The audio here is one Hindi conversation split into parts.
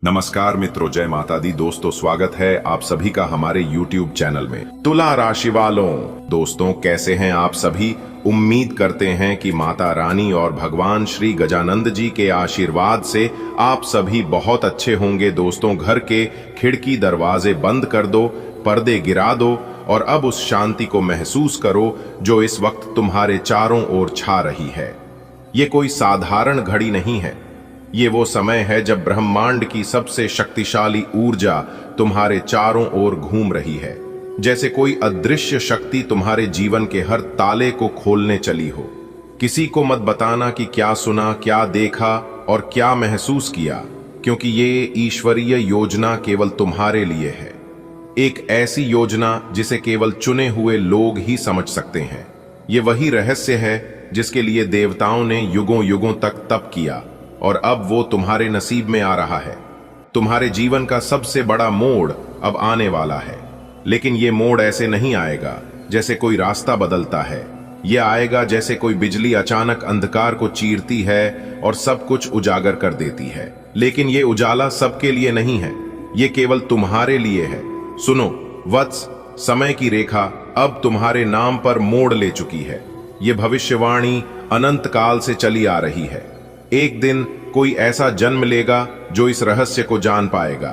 नमस्कार मित्रों, जय माता दी। दोस्तों, स्वागत है आप सभी का हमारे YouTube चैनल में। तुला राशि वालों, दोस्तों कैसे हैं आप सभी। उम्मीद करते हैं कि माता रानी और भगवान श्री गजानंद जी के आशीर्वाद से आप सभी बहुत अच्छे होंगे। दोस्तों, घर के खिड़की दरवाजे बंद कर दो, पर्दे गिरा दो और अब उस शांति को महसूस करो जो इस वक्त तुम्हारे चारों ओर छा रही है। ये कोई साधारण घड़ी नहीं है, ये वो समय है जब ब्रह्मांड की सबसे शक्तिशाली ऊर्जा तुम्हारे चारों ओर घूम रही है। जैसे कोई अदृश्य शक्ति तुम्हारे जीवन के हर ताले को खोलने चली हो। किसी को मत बताना कि क्या सुना, क्या देखा और क्या महसूस किया, क्योंकि ये ईश्वरीय योजना केवल तुम्हारे लिए है। एक ऐसी योजना जिसे केवल चुने हुए लोग ही समझ सकते हैं। ये वही रहस्य है जिसके लिए देवताओं ने युगों युगों तक तप किया और अब वो तुम्हारे नसीब में आ रहा है। तुम्हारे जीवन का सबसे बड़ा मोड़ अब आने वाला है, लेकिन ये मोड़ ऐसे नहीं आएगा जैसे कोई रास्ता बदलता है। ये आएगा जैसे कोई बिजली अचानक अंधकार को चीरती है और सब कुछ उजागर कर देती है। लेकिन ये उजाला सबके लिए नहीं है, ये केवल तुम्हारे लिए है। सुनो वत्स, समय की रेखा अब तुम्हारे नाम पर मोड़ ले चुकी है। ये भविष्यवाणी अनंत काल से चली आ रही है। एक दिन कोई ऐसा जन्म लेगा जो इस रहस्य को जान पाएगा,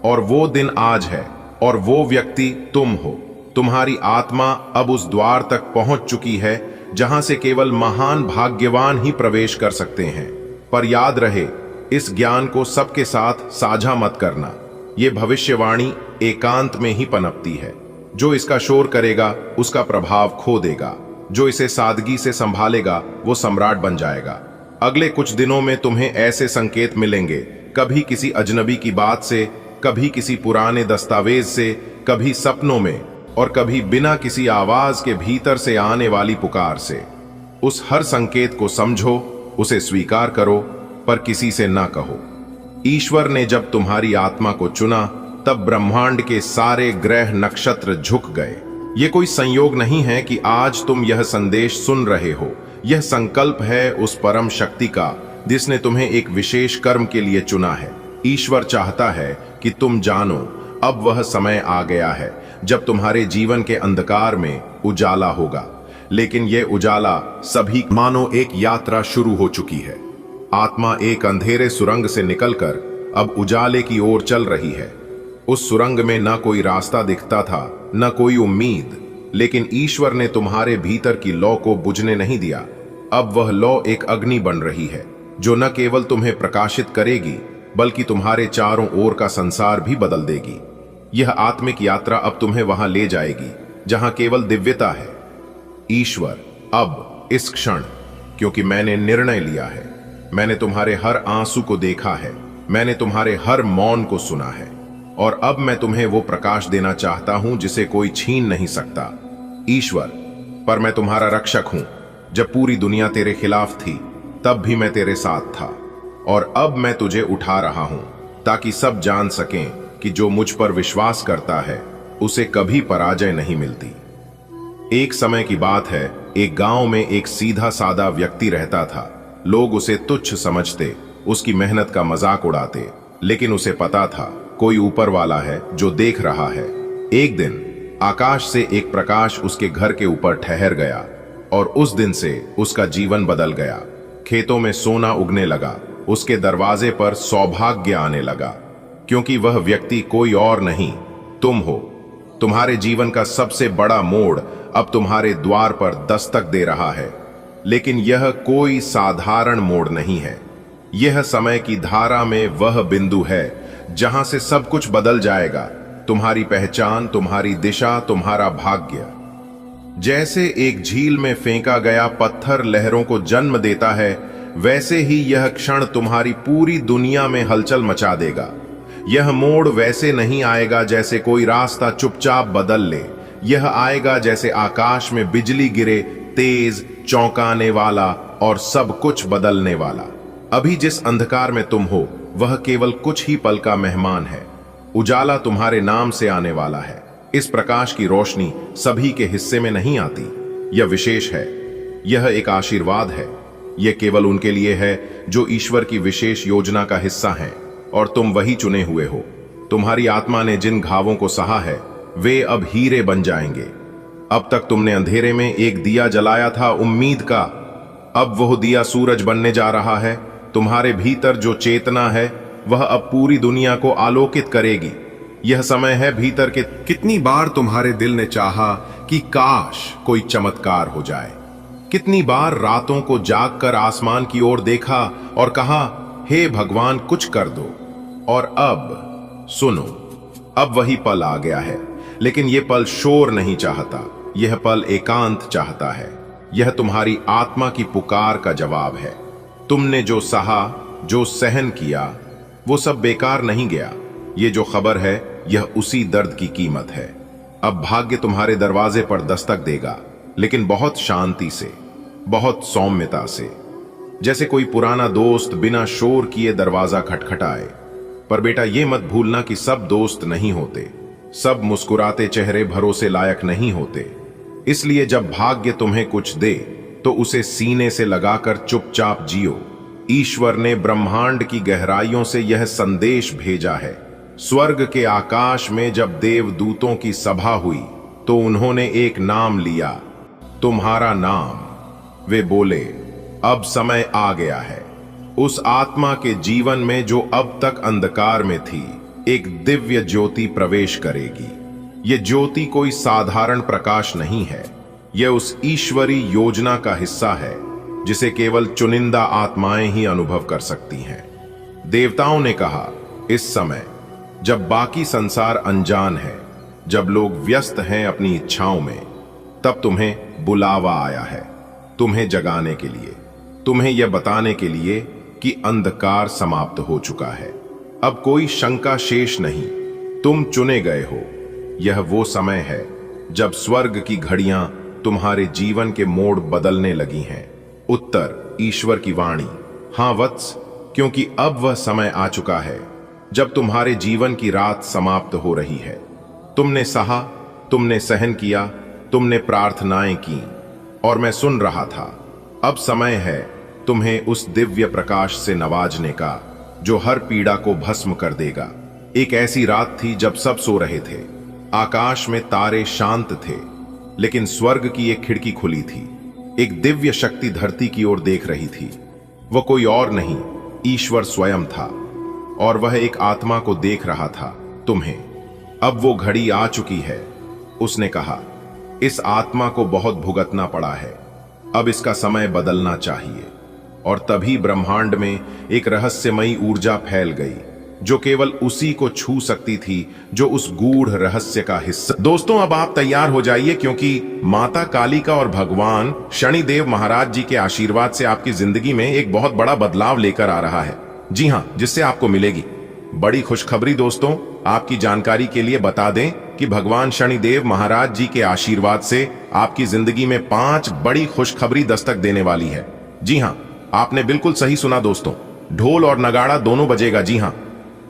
और वो दिन आज है, और वो व्यक्ति तुम हो। तुम्हारी आत्मा अब उस द्वार तक पहुंच चुकी है जहां से केवल महान भाग्यवान ही प्रवेश कर सकते हैं। पर याद रहे, इस ज्ञान को सबके साथ साझा मत करना। ये भविष्यवाणी एकांत में ही पनपती है। जो इसका शोर करेगा उसका प्रभाव खो देगा, जो इसे सादगी से संभालेगा वो सम्राट बन जाएगा। अगले कुछ दिनों में तुम्हें ऐसे संकेत मिलेंगे, कभी किसी अजनबी की बात से, कभी किसी पुराने दस्तावेज से, कभी सपनों में और कभी बिना किसी आवाज के भीतर से आने वाली पुकार से। उस हर संकेत को समझो, उसे स्वीकार करो, पर किसी से ना कहो। ईश्वर ने जब तुम्हारी आत्मा को चुना तब ब्रह्मांड के सारे ग्रह नक्षत्र झुक गए। ये कोई संयोग नहीं है कि आज तुम यह संदेश सुन रहे हो। यह संकल्प है उस परम शक्ति का जिसने तुम्हें एक विशेष कर्म के लिए चुना है। ईश्वर चाहता है कि तुम जानो, अब वह समय आ गया है जब तुम्हारे जीवन के अंधकार में उजाला होगा। लेकिन यह उजाला सभी मानो एक यात्रा शुरू हो चुकी है। आत्मा एक अंधेरे सुरंग से निकलकर अब उजाले की ओर चल रही है। उस सुरंग में न कोई रास्ता दिखता था, न कोई उम्मीद, लेकिन ईश्वर ने तुम्हारे भीतर की लौ को बुझने नहीं दिया। अब वह लौ एक अग्नि बन रही है जो न केवल तुम्हें प्रकाशित करेगी बल्कि तुम्हारे चारों ओर का संसार भी बदल देगी। यह आत्मिक यात्रा अब तुम्हें वहां ले जाएगी जहां केवल दिव्यता है। ईश्वर, अब इस क्षण, क्योंकि मैंने निर्णय लिया है, मैंने तुम्हारे हर आंसू को देखा है, मैंने तुम्हारे हर मौन को सुना है, और अब मैं तुम्हें वो प्रकाश देना चाहता हूं जिसे कोई छीन नहीं सकता। ईश्वर, पर मैं तुम्हारा रक्षक हूं। जब पूरी दुनिया तेरे खिलाफ थी तब भी मैं तेरे साथ था, और अब मैं तुझे उठा रहा हूं ताकि सब जान सकें कि जो मुझ पर विश्वास करता है उसे कभी पराजय नहीं मिलती। एक समय की बात है, एक गांव में एक सीधा सादा व्यक्ति रहता था। लोग उसे तुच्छ समझते, उसकी मेहनत का मजाक उड़ाते, लेकिन उसे पता था कोई ऊपर वाला है जो देख रहा है। एक दिन आकाश से एक प्रकाश उसके घर के ऊपर ठहर गया और उस दिन से उसका जीवन बदल गया। खेतों में सोना उगने लगा, उसके दरवाजे पर सौभाग्य आने लगा, क्योंकि वह व्यक्ति कोई और नहीं, तुम हो। तुम्हारे जीवन का सबसे बड़ा मोड़ अब तुम्हारे द्वार पर दस्तक दे रहा है। लेकिन यह कोई साधारण मोड़ नहीं है। यह समय की धारा में वह बिंदु है जहां से सब कुछ बदल जाएगा। तुम्हारी पहचान, तुम्हारी दिशा, तुम्हारा भाग्य। जैसे एक झील में फेंका गया पत्थर लहरों को जन्म देता है, वैसे ही यह क्षण तुम्हारी पूरी दुनिया में हलचल मचा देगा। यह मोड़ वैसे नहीं आएगा जैसे कोई रास्ता चुपचाप बदल ले। यह आएगा जैसे आकाश में बिजली गिरे, तेज, चौंकाने वाला और सब कुछ बदलने वाला। अभी जिस अंधकार में तुम हो वह केवल कुछ ही पल का मेहमान है। उजाला तुम्हारे नाम से आने वाला है। इस प्रकाश की रोशनी सभी के हिस्से में नहीं आती। यह विशेष है, यह एक आशीर्वाद है। यह केवल उनके लिए है जो ईश्वर की विशेष योजना का हिस्सा हैं। और तुम वही चुने हुए हो। तुम्हारी आत्मा ने जिन घावों को सहा है वे अब हीरे बन जाएंगे। अब तक तुमने अंधेरे में एक दिया जलाया था उम्मीद का, अब वह दिया सूरज बनने जा रहा है। तुम्हारे भीतर जो चेतना है वह अब पूरी दुनिया को आलोकित करेगी। यह समय है भीतर के। कितनी बार तुम्हारे दिल ने चाहा कि काश कोई चमत्कार हो जाए। कितनी बार रातों को जागकर आसमान की ओर देखा और कहा, हे भगवान कुछ कर दो। और अब सुनो, अब वही पल आ गया है। लेकिन यह पल शोर नहीं चाहता, यह पल एकांत चाहता है। यह तुम्हारी आत्मा की पुकार का जवाब है। तुमने जो सहा, जो सहन किया, वो सब बेकार नहीं गया। ये जो खबर है यह उसी दर्द की कीमत है। अब भाग्य तुम्हारे दरवाजे पर दस्तक देगा, लेकिन बहुत शांति से, बहुत सौम्यता से, जैसे कोई पुराना दोस्त बिना शोर किए दरवाजा खटखटाए। पर बेटा ये मत भूलना कि सब दोस्त नहीं होते, सब मुस्कुराते चेहरे भरोसे लायक नहीं होते। इसलिए जब भाग्य तुम्हें कुछ दे तो उसे सीने से लगाकर चुपचाप जियो। ईश्वर ने ब्रह्मांड की गहराइयों से यह संदेश भेजा है। स्वर्ग के आकाश में जब देवदूतों की सभा हुई तो उन्होंने एक नाम लिया, तुम्हारा नाम। वे बोले, अब समय आ गया है। उस आत्मा के जीवन में जो अब तक अंधकार में थी, एक दिव्य ज्योति प्रवेश करेगी। ये ज्योति कोई साधारण प्रकाश नहीं है, यह उस ईश्वरी योजना का हिस्सा है जिसे केवल चुनिंदा आत्माएं ही अनुभव कर सकती हैं। देवताओं ने कहा, इस समय जब बाकी संसार अनजान है, जब लोग व्यस्त हैं अपनी इच्छाओं में, तब तुम्हें बुलावा आया है, तुम्हें जगाने के लिए, तुम्हें यह बताने के लिए कि अंधकार समाप्त हो चुका है। अब कोई शंका शेष नहीं, तुम चुने गए हो। यह वो समय है जब स्वर्ग की घड़ियां तुम्हारे जीवन के मोड़ बदलने लगी हैं। उत्तर ईश्वर की वाणी, हां वत्स, क्योंकि अब वह समय आ चुका है जब तुम्हारे जीवन की रात समाप्त हो रही है। तुमने सहा, तुमने सहन किया, तुमने प्रार्थनाएं की और मैं सुन रहा था। अब समय है तुम्हें उस दिव्य प्रकाश से नवाजने का जो हर पीड़ा को भस्म कर देगा। एक ऐसी रात थी जब सब सो रहे थे, आकाश में तारे शांत थे, लेकिन स्वर्ग की एक खिड़की खुली थी। एक दिव्य शक्ति धरती की ओर देख रही थी। वह कोई और नहीं, ईश्वर स्वयं था और वह एक आत्मा को देख रहा था, तुम्हें। अब वो घड़ी आ चुकी है, उसने कहा। इस आत्मा को बहुत भुगतना पड़ा है, अब इसका समय बदलना चाहिए। और तभी ब्रह्मांड में एक रहस्यमयी ऊर्जा फैल गई जो केवल उसी को छू सकती थी जो उस गूढ़ रहस्य का हिस्सा। दोस्तों अब आप तैयार हो जाइए, क्योंकि माता कालिका और भगवान शनिदेव महाराज जी के आशीर्वाद से आपकी जिंदगी में एक बहुत बड़ा बदलाव लेकर आ रहा है। जी हाँ, जिससे आपको मिलेगी बड़ी खुशखबरी। दोस्तों आपकी जानकारी के लिए बता दें कि भगवान शनिदेव महाराज जी के आशीर्वाद से आपकी जिंदगी में 5 बड़ी खुशखबरी दस्तक देने वाली है। जी हाँ, आपने बिल्कुल सही सुना दोस्तों, ढोल और नगाड़ा दोनों बजेगा। जी हाँ,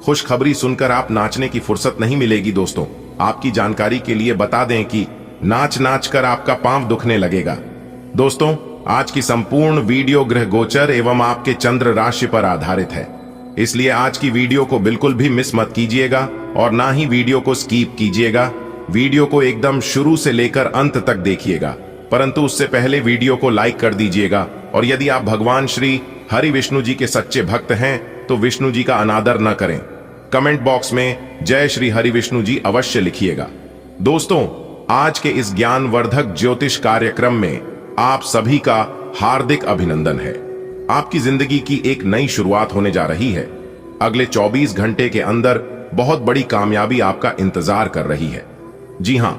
खुशखबरी सुनकर आप नाचने की फुर्सत नहीं मिलेगी। दोस्तों आपकी जानकारी के लिए बता दें कि नाच नाच कर आपका पांव दुखने लगेगा। दोस्तों आज की संपूर्ण वीडियो ग्रह गोचर एवं आपके चंद्र राशि पर आधारित है, इसलिए आज की वीडियो को बिल्कुल भी मिस मत कीजिएगा और ना ही वीडियो को स्किप कीजिएगा। वीडियो को एकदम शुरू से लेकर अंत तक देखिएगा, परंतु उससे पहले वीडियो को लाइक कर दीजिएगा। और यदि आप भगवान श्री हरि विष्णु जी के सच्चे भक्त हैं तो विष्णु जी का अनादर न करें। कमेंट बॉक्स में जय श्री हरि विष्णु जी अवश्य लिखिएगा। दोस्तों आज के इस ज्ञानवर्धक ज्योतिष कार्यक्रम में आप सभी का हार्दिक अभिनंदन है। आपकी जिंदगी की एक नई शुरुआत होने जा रही है। अगले 24 घंटे के अंदर बहुत बड़ी कामयाबी आपका इंतजार कर रही है। जी हां,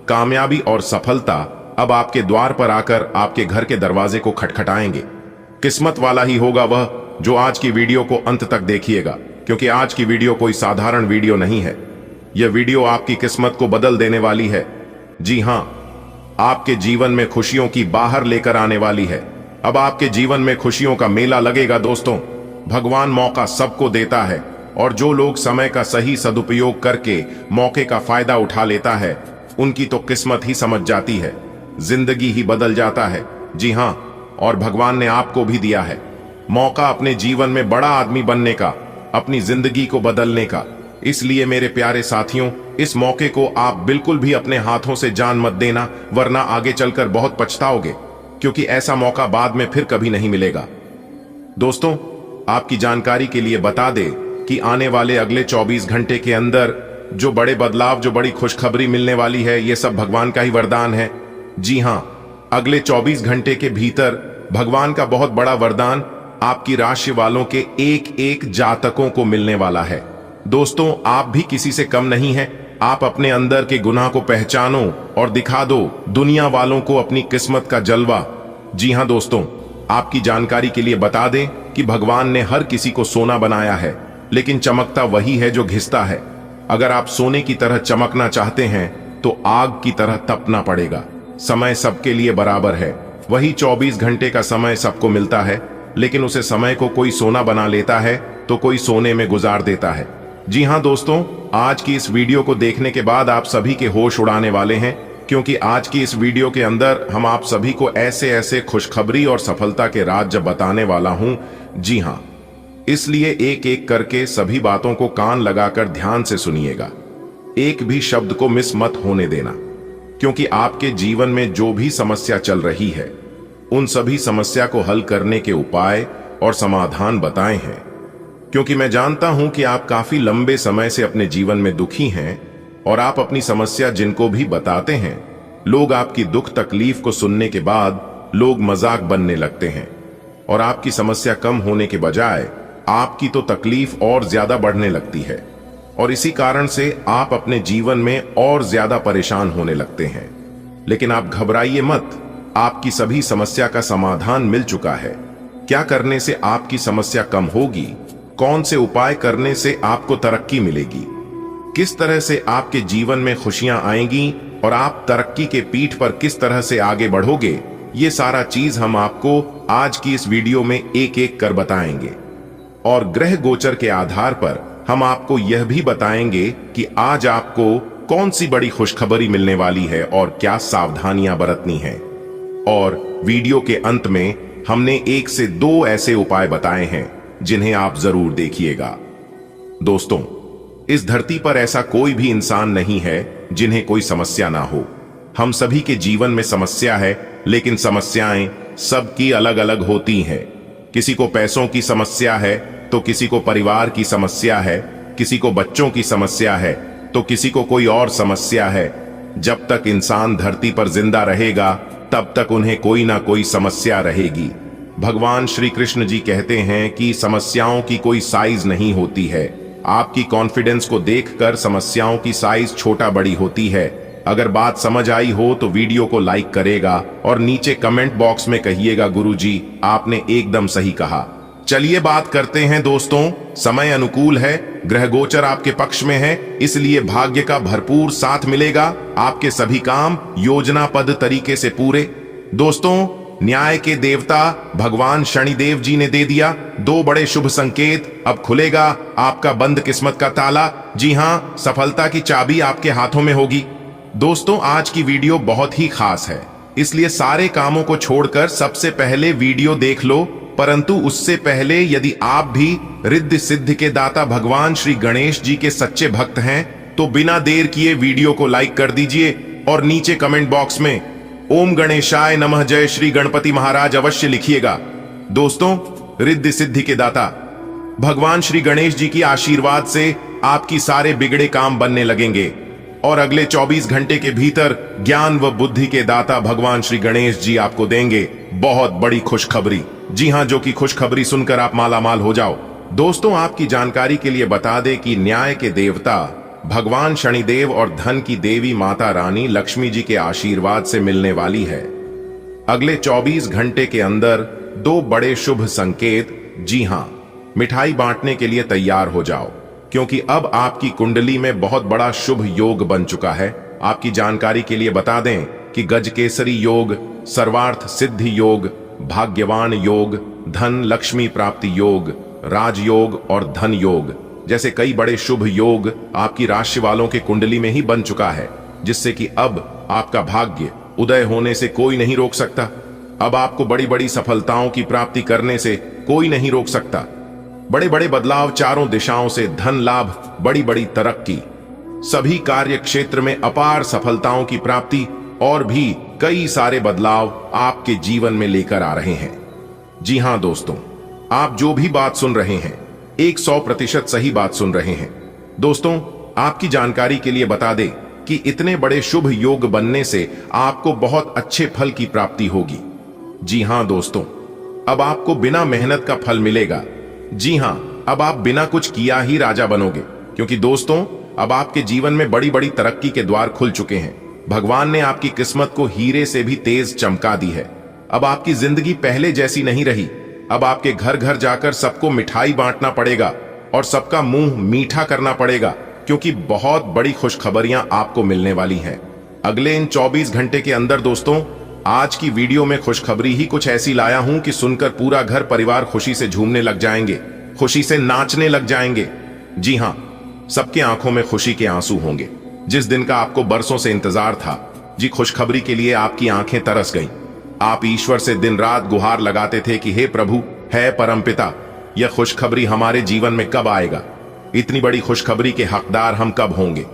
कामयाबी और सफलता अब आपके द्वार पर आकर आपके घर के दरवाजे को खटखटाएंगे। किस्मत वाला ही होगा वह जो आज की वीडियो को अंत तक देखिएगा, क्योंकि आज की वीडियो कोई साधारण वीडियो नहीं है। यह वीडियो आपकी किस्मत को बदल देने वाली है। जी हां, आपके जीवन में खुशियों की बाहर लेकर आने वाली है। अब आपके जीवन में खुशियों का मेला लगेगा। दोस्तों भगवान मौका सबको देता है और जो लोग समय का सही सदुपयोग करके मौके का फायदा उठा लेता है उनकी तो किस्मत ही समझ जाती है, जिंदगी ही बदल जाता है। जी हां, और भगवान ने आपको भी दिया है मौका अपने जीवन में बड़ा आदमी बनने का, अपनी जिंदगी को बदलने का। इसलिए मेरे प्यारे साथियों, इस मौके को आप बिल्कुल भी अपने हाथों से जान मत देना, वरना आगे चलकर बहुत पछताओगे, क्योंकि ऐसा मौका बाद में फिर कभी नहीं मिलेगा। दोस्तों, आपकी जानकारी के लिए बता दें कि आने वाले अगले 24 घंटे के अंदर जो बड़े बदलाव, जो बड़ी खुशखबरी मिलने वाली है, ये सब भगवान का ही वरदान है। जी हां, अगले 24 घंटे के भीतर भगवान का बहुत बड़ा वरदान आपकी राशि वालों के एक एक जातकों को मिलने वाला है। दोस्तों, आप भी किसी से कम नहीं हैं। आप अपने अंदर के गुनाह को पहचानो और दिखा दो दुनिया वालों को अपनी किस्मत का जलवा। जी हां दोस्तों, आपकी जानकारी के लिए बता दें कि भगवान ने हर किसी को सोना बनाया है, लेकिन चमकता वही है जो घिसता है। अगर आप सोने की तरह चमकना चाहते हैं तो आग की तरह तपना पड़ेगा। समय सबके लिए बराबर है, वही 24 घंटे का समय सबको मिलता है, लेकिन उसे समय को कोई सोना बना लेता है तो कोई सोने में गुजार देता है। जी हां दोस्तों, आज की इस वीडियो को देखने के बाद आप सभी के होश उड़ाने वाले हैं, क्योंकि आज की इस वीडियो के अंदर हम आप सभी को ऐसे ऐसे खुशखबरी और सफलता के राज जब बताने वाला हूं। जी हां, इसलिए एक एक करके सभी बातों को कान लगाकर ध्यान से सुनिएगा। एक भी शब्द को मिस मत होने देना, क्योंकि आपके जीवन में जो भी समस्या चल रही है, उन सभी समस्या को हल करने के उपाय और समाधान बताए हैं। क्योंकि मैं जानता हूं कि आप काफी लंबे समय से अपने जीवन में दुखी हैं, और आप अपनी समस्या जिनको भी बताते हैं, लोग आपकी दुख तकलीफ को सुनने के बाद लोग मजाक बनने लगते हैं, और आपकी समस्या कम होने के बजाय आपकी तो तकलीफ और ज्यादा बढ़ने लगती है, और इसी कारण से आप अपने जीवन में और ज्यादा परेशान होने लगते हैं। लेकिन आप घबराइए मत, आपकी सभी समस्या का समाधान मिल चुका है। क्या करने से आपकी समस्या कम होगी, कौन से उपाय करने से आपको तरक्की मिलेगी, किस तरह से आपके जीवन में खुशियां आएंगी और आप तरक्की के पीठ पर किस तरह से आगे बढ़ोगे, ये सारा चीज हम आपको आज की इस वीडियो में एक एक कर बताएंगे। और ग्रह गोचर के आधार पर हम आपको यह भी बताएंगे कि आज आपको कौन सी बड़ी खुशखबरी मिलने वाली है और क्या सावधानियां बरतनी है। और वीडियो के अंत में हमने 1 से 2 ऐसे उपाय बताए हैं जिन्हें आप जरूर देखिएगा। दोस्तों, इस धरती पर ऐसा कोई भी इंसान नहीं है जिन्हें कोई समस्या ना हो। हम सभी के जीवन में समस्या है, लेकिन समस्याएं सबकी अलग अलग होती हैं। किसी को पैसों की समस्या है तो किसी को परिवार की समस्या है, किसी को बच्चों की समस्या है तो किसी को कोई और समस्या है। जब तक इंसान धरती पर जिंदा रहेगा तब तक उन्हें कोई ना कोई समस्या रहेगी। भगवान श्री कृष्ण जी कहते हैं कि समस्याओं की कोई साइज नहीं होती है। आपकी कॉन्फिडेंस को देखकर समस्याओं की साइज छोटा बड़ी होती है। अगर बात समझ आई हो तो वीडियो को लाइक करेगा और नीचे कमेंट बॉक्स में कहिएगा, गुरुजी आपने एकदम सही कहा। चलिए बात करते हैं दोस्तों। समय अनुकूल है, ग्रह गोचर आपके पक्ष में है, इसलिए भाग्य का भरपूर साथ मिलेगा। आपके सभी काम योजनाबद्ध तरीके से पूरे। दोस्तों, न्याय के देवता भगवान शनिदेव जी ने दे दिया 2 बड़े शुभ संकेत। अब खुलेगा आपका बंद किस्मत का ताला। जी हां, सफलता की चाबी आपके हाथों में होगी। दोस्तों, आज की वीडियो बहुत ही खास है, इसलिए सारे कामों को छोड़कर सबसे पहले वीडियो देख लो। परंतु उससे पहले यदि आप भी रिद्धि सिद्धि के दाता भगवान श्री गणेश जी के सच्चे भक्त हैं तो बिना देर किए वीडियो को लाइक कर दीजिए और नीचे कमेंट बॉक्स में ओम गणेशाय नमः जय श्री गणपति महाराज अवश्य लिखिएगा। दोस्तों, रिद्धि सिद्धि के दाता भगवान श्री गणेश जी की आशीर्वाद से आपकी सारे बिगड़े काम बनने लगेंगे, और अगले 24 घंटे के भीतर ज्ञान व बुद्धि के दाता भगवान श्री गणेश जी आपको देंगे बहुत बड़ी खुशखबरी। जी हां, जो कि खुशखबरी सुनकर आप मालामाल हो जाओ। दोस्तों, आपकी जानकारी के लिए बता दें कि न्याय के देवता भगवान शनिदेव और धन की देवी माता रानी लक्ष्मी जी के आशीर्वाद से मिलने वाली है। अगले 24 घंटे के अंदर 2 बड़े शुभ संकेत। जी हां, मिठाई बांटने के लिए तैयार हो जाओ, क्योंकि अब आपकी कुंडली में बहुत बड़ा शुभ योग बन चुका है। आपकी जानकारी के लिए बता दें कि गजकेसरी योग, सर्वार्थ सिद्धि योग, भाग्यवान योग, धन लक्ष्मी प्राप्ति योग, राजयोग और धन योग जैसे कई बड़े शुभ योग आपकी राशि वालों के कुंडली में ही बन चुका है, जिससे कि अब आपका भाग्य उदय होने से कोई नहीं रोक सकता। अब आपको बड़ी बड़ी सफलताओं की प्राप्ति करने से कोई नहीं रोक सकता। बड़े बड़े बदलाव, चारों दिशाओं से धन लाभ, बड़ी बड़ी तरक्की, सभी कार्य क्षेत्र में अपार सफलताओं की प्राप्ति और भी कई सारे बदलाव आपके जीवन में लेकर आ रहे हैं। जी हां दोस्तों, आप जो भी बात सुन रहे हैं 100% सही बात सुन रहे हैं। दोस्तों, आपकी जानकारी के लिए बता दें कि इतने बड़े शुभ योग बनने से आपको बहुत अच्छे फल की प्राप्ति होगी। जी हां दोस्तों, अब आपको बिना मेहनत का फल मिलेगा। जी हां, अब आप बिना कुछ किया ही राजा बनोगे, क्योंकि दोस्तों अब आपके जीवन में बड़ी बड़ी तरक्की के द्वार खुल चुके हैं। भगवान ने आपकी किस्मत को हीरे से भी तेज चमका दी है। अब आपकी जिंदगी पहले जैसी नहीं रही। अब आपके घर घर जाकर सबको मिठाई बांटना पड़ेगा और सबका मुंह मीठा करना पड़ेगा, क्योंकि बहुत बड़ी खुशखबरियां आपको मिलने वाली हैं अगले इन 24 घंटे के अंदर। दोस्तों, आज की वीडियो में खुशखबरी ही कुछ ऐसी लाया हूं कि सुनकर पूरा घर परिवार खुशी से झूमने लग जाएंगे, खुशी से नाचने लग जाएंगे। जी हां, सबके आंखों में खुशी के आंसू होंगे। जिस दिन का आपको बरसों से इंतजार था, जी खुशखबरी के लिए आपकी आंखें तरस गईं। आप ईश्वर से दिन रात गुहार लगाते थे कि हे प्रभु, है परमपिता, यह खुशखबरी हमारे जीवन में कब आएगा? इतनी बड़ी खुशखबरी के हकदार हम कब होंगे?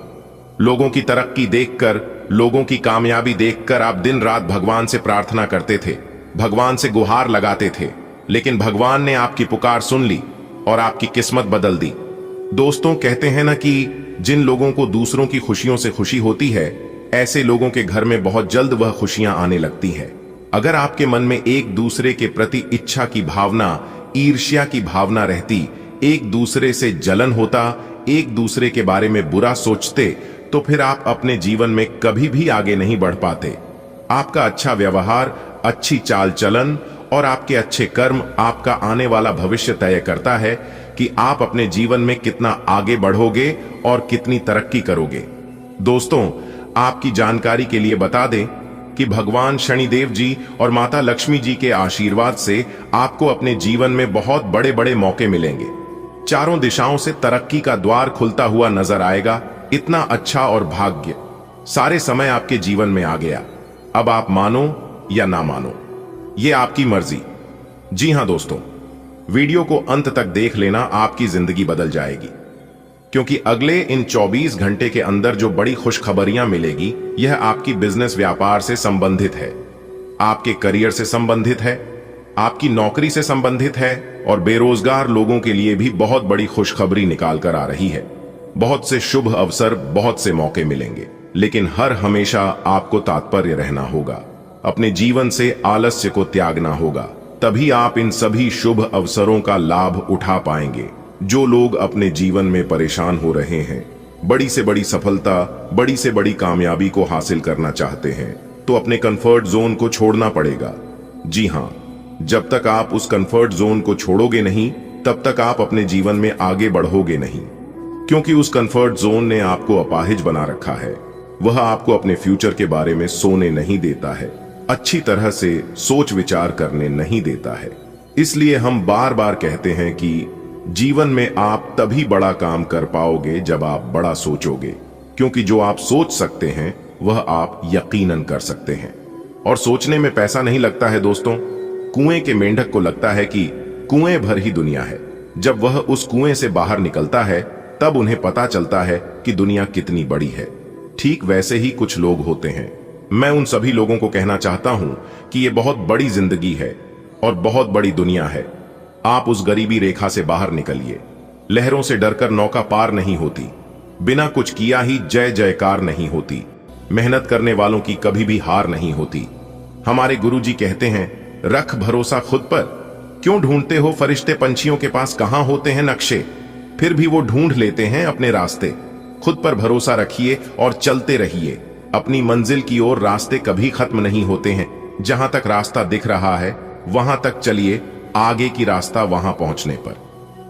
लोगों की तरक्की देखकर, लोगों की कामयाबी देखकर आप दिन रात भगवान से प्रार्थना करते थे, भगवान से गुहार लगाते थे, लेकिन भगवान ने आपकी पुकार सुन ली और आपकी किस्मत बदल दी। दोस्तों, कहते हैं ना कि जिन लोगों को दूसरों की खुशियों से खुशी होती है, ऐसे लोगों के घर में बहुत जल्द वह खुशियां आने लगती है। अगर आपके मन में एक दूसरे के प्रति इच्छा की भावना, ईर्ष्या की भावना रहती, एक दूसरे से जलन होता, एक दूसरे के बारे में बुरा सोचते, तो फिर आप अपने जीवन में कभी भी आगे नहीं बढ़ पाते। आपका अच्छा व्यवहार, अच्छी चाल चलन और आपके अच्छे कर्म आपका आने वाला भविष्य तय करता है कि आप अपने जीवन में कितना आगे बढ़ोगे और कितनी तरक्की करोगे। दोस्तों, आपकी जानकारी के लिए बता दें कि भगवान शनिदेव जी और माता लक्ष्मी जी के आशीर्वाद से आपको अपने जीवन में बहुत बड़े बड़े मौके मिलेंगे। चारों दिशाओं से तरक्की का द्वार खुलता हुआ नजर आएगा। इतना अच्छा और भाग्य सारे समय आपके जीवन में आ गया। अब आप मानो या ना मानो, ये आपकी मर्जी। जी हां दोस्तों, वीडियो को अंत तक देख लेना, आपकी जिंदगी बदल जाएगी, क्योंकि अगले इन 24 घंटे के अंदर जो बड़ी खुशखबरियां मिलेगी, यह आपकी बिजनेस व्यापार से संबंधित है, आपके करियर से संबंधित है, आपकी नौकरी से संबंधित है और बेरोजगार लोगों के लिए भी बहुत बड़ी खुशखबरी निकाल कर आ रही है। बहुत से शुभ अवसर, बहुत से मौके मिलेंगे, लेकिन हर हमेशा आपको तात्पर्य रहना होगा। अपने जीवन से आलस्य को त्यागना होगा, तभी आप इन सभी शुभ अवसरों का लाभ उठा पाएंगे। जो लोग अपने जीवन में परेशान हो रहे हैं, बड़ी से बड़ी सफलता, बड़ी से बड़ी कामयाबी को हासिल करना चाहते हैं, तो अपने कंफर्ट जोन को छोड़ना पड़ेगा। जी हां, जब तक आप उस कंफर्ट जोन को छोड़ोगे नहीं, तब तक आप अपने जीवन में आगे बढ़ोगे नहीं, क्योंकि उस कंफर्ट जोन ने आपको अपाहिज बना रखा है। वह आपको अपने फ्यूचर के बारे में सोने नहीं देता है, अच्छी तरह से सोच विचार करने नहीं देता है। इसलिए हम बार बार कहते हैं कि जीवन में आप तभी बड़ा काम कर पाओगे जब आप बड़ा सोचोगे, क्योंकि जो आप सोच सकते हैं वह आप यकीनन कर सकते हैं। और सोचने में पैसा नहीं लगता है दोस्तों। कुएं के मेंढक को लगता है कि कुएं भर ही दुनिया है। जब वह उस कुएं से बाहर निकलता है, तब उन्हें पता चलता है कि दुनिया कितनी बड़ी है। ठीक वैसे ही कुछ लोग होते हैं। मैं उन सभी लोगों को कहना चाहता हूं कि ये बहुत बड़ी जिंदगी है और बहुत बड़ी दुनिया है। आप उस गरीबी रेखा से बाहर निकलिए। लहरों से डरकर नौका पार नहीं होती, बिना कुछ किया ही जय जयकार नहीं होती, मेहनत करने वालों की कभी भी हार नहीं होती। हमारे गुरुजी कहते हैं, रख भरोसा खुद पर। क्यों ढूंढते हो फरिश्ते पंछियों के पास कहां होते हैं नक्शे, फिर भी वो ढूंढ लेते हैं अपने रास्ते। खुद पर भरोसा रखिए और चलते रहिए। अपनी मंजिल की ओर रास्ते कभी खत्म नहीं होते हैं। जहां तक रास्ता दिख रहा है वहां तक चलिए, आगे की रास्ता वहां पहुंचने पर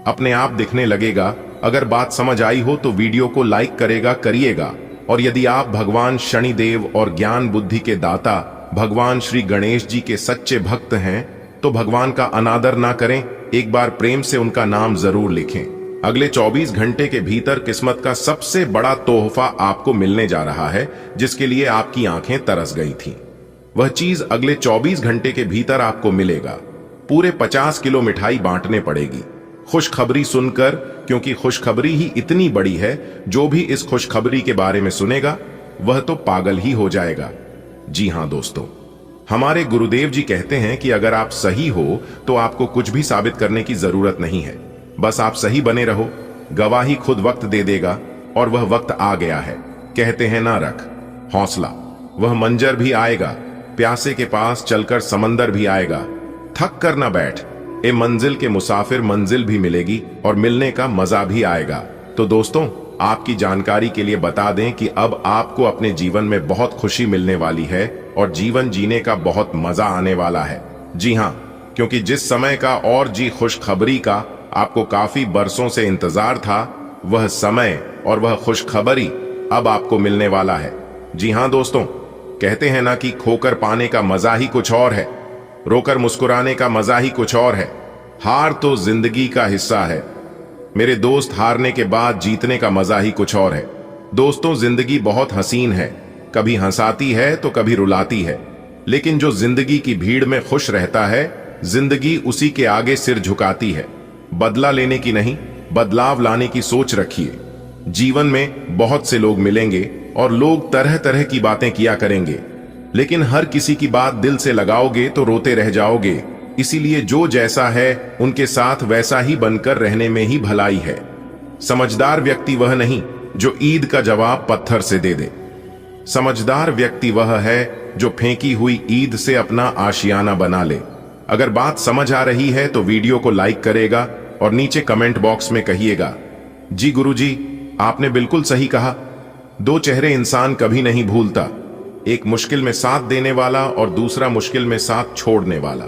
अपने आप दिखने लगेगा। अगर बात समझ आई हो तो वीडियो को लाइक करिएगा। और यदि आप भगवान शनिदेव और ज्ञान बुद्धि के दाता भगवान श्री गणेश जी के सच्चे भक्त हैं, तो भगवान का अनादर ना करें, एक बार प्रेम से उनका नाम जरूर लिखें। अगले 24 घंटे के भीतर किस्मत का सबसे बड़ा तोहफा आपको मिलने जा रहा है, जिसके लिए आपकी आंखें तरस गई थीं। वह चीज अगले 24 घंटे के भीतर आपको मिलेगा। पूरे 50 किलो मिठाई बांटने पड़ेगी। खुशखबरी सुनकर, क्योंकि खुशखबरी ही इतनी बड़ी है, जो भी इस खुशखबरी के बारे में सुनेगा वह तो पागल ही हो जाएगा। जी हां दोस्तों, हमारे गुरुदेव जी कहते हैं कि अगर आप सही हो तो आपको कुछ भी साबित करने की जरूरत नहीं है, बस आप सही बने रहो, गवाही खुद वक्त दे देगा। और वह वक्त आ गया है। कहते हैं ना, रख हौसला, वह मंजर भी आएगा, प्यासे के पास चलकर समंदर भी आएगा। थक कर ना बैठ, ए मंजिल के मुसाफिर, मंजिल भी मिलेगी और मिलने का मजा भी आएगा। तो दोस्तों, आपकी जानकारी के लिए बता दें कि अब आपको अपने जीवन में बहुत खुशी मिलने वाली है और जीवन जीने का बहुत मजा आने वाला है। जी हां, क्योंकि जिस समय का और जी खुशखबरी का आपको काफी बरसों से इंतजार था, वह समय और वह खुशखबरी अब आपको मिलने वाला है। जी हां दोस्तों, कहते हैं ना कि खोकर पाने का मजा ही कुछ और है, रोकर मुस्कुराने का मजा ही कुछ और है। हार तो जिंदगी का हिस्सा है मेरे दोस्त, हारने के बाद जीतने का मजा ही कुछ और है। दोस्तों, जिंदगी बहुत हसीन है, कभी हंसाती है तो कभी रुलाती है, लेकिन जो जिंदगी की भीड़ में खुश रहता है, जिंदगी उसी के आगे सिर झुकाती है। बदला लेने की नहीं, बदलाव लाने की सोच रखिए। जीवन में बहुत से लोग मिलेंगे और लोग तरह तरह की बातें किया करेंगे, लेकिन हर किसी की बात दिल से लगाओगे तो रोते रह जाओगे। इसीलिए जो जैसा है उनके साथ वैसा ही बनकर रहने में ही भलाई है। समझदार व्यक्ति वह नहीं जो ईद का जवाब पत्थर से दे दे। समझदार व्यक्ति वह है जो फेंकी हुई ईद से अपना आशियाना बना ले। अगर बात समझ आ रही है तो वीडियो को लाइक करेगा और नीचे कमेंट बॉक्स में कहिएगा, जी गुरुजी, आपने बिल्कुल सही कहा। दो चेहरे इंसान कभी नहीं भूलता, एक मुश्किल में साथ देने वाला और दूसरा मुश्किल में साथ छोड़ने वाला।